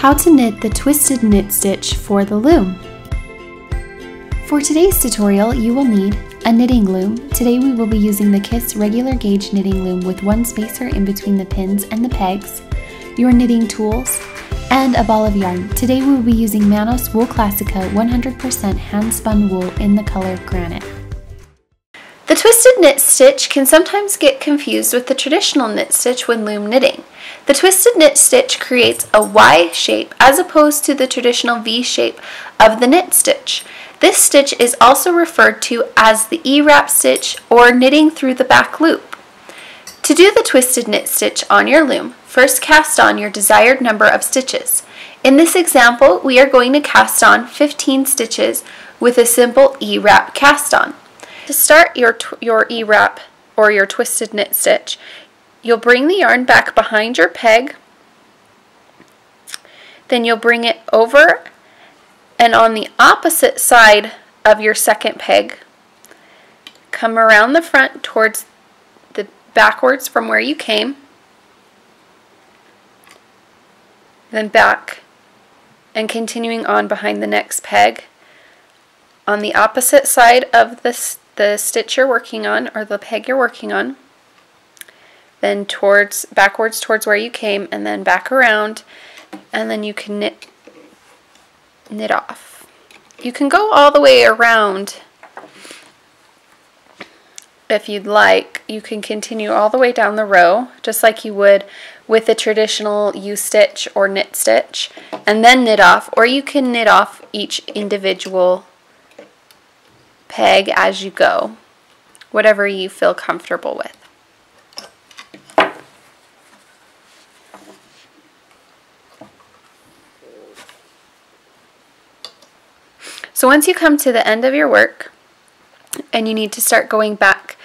How to knit the twisted knit stitch for the loom. For today's tutorial, you will need a knitting loom. Today we will be using the Kiss regular gauge knitting loom with one spacer in between the pins and the pegs, your knitting tools, and a ball of yarn. Today we will be using Manos Wool Classica 100% hand spun wool in the color granite. The twisted knit stitch can sometimes get confused with the traditional knit stitch when loom knitting. The twisted knit stitch creates a Y shape as opposed to the traditional V shape of the knit stitch. This stitch is also referred to as the E-wrap stitch or knitting through the back loop. To do the twisted knit stitch on your loom, first cast on your desired number of stitches. In this example, we are going to cast on 15 stitches with a simple E-wrap cast on. To start your E-wrap or your twisted knit stitch, you'll bring the yarn back behind your peg, then you'll bring it over and on the opposite side of your second peg, come around the front towards the backwards from where you came, then back and continuing on behind the next peg on the opposite side of the stitch you're working on or the peg you're working on, then backwards towards where you came, and then back around, and then you can knit off. You can go all the way around if you'd like. You can continue all the way down the row just like you would with a traditional U-stitch or knit stitch and then knit off, or you can knit off each individual peg as you go, whatever you feel comfortable with. So once you come to the end of your work and you need to start going back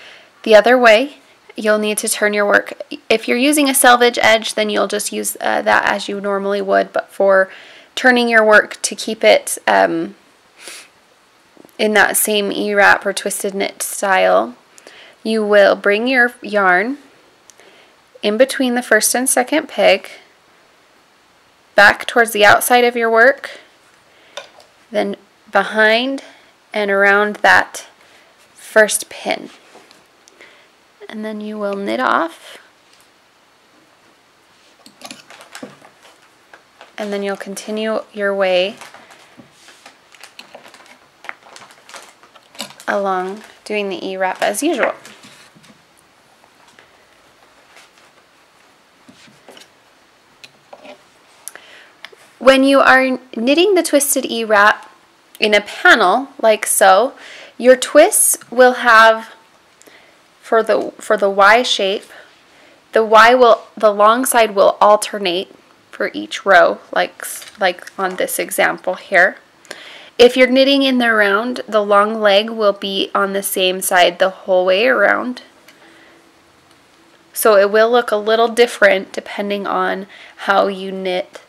the other way, you'll need to turn your work. If you're using a selvage edge, then you'll just use that as you normally would, but for turning your work to keep it in that same E-wrap or twisted knit style, you will bring your yarn in between the first and second peg, back towards the outside of your work, then behind and around that first pin, and then you will knit off, and then you'll continue your way along doing the E-wrap as usual. When you are knitting the twisted E-wrap in a panel like so, your twists will have, for the Y shape, the long side will alternate for each row, like on this example here. If you're knitting in the round, the long leg will be on the same side the whole way around. So it will look a little different depending on how you knit,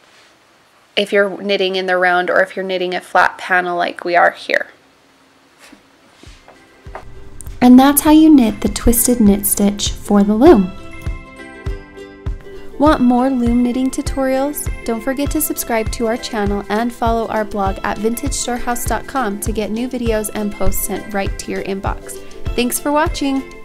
if you're knitting in the round or if you're knitting a flat panel like we are here. And that's how you knit the twisted knit stitch for the loom. Want more loom knitting tutorials? Don't forget to subscribe to our channel and follow our blog at vintagestorehouse.com to get new videos and posts sent right to your inbox. Thanks for watching!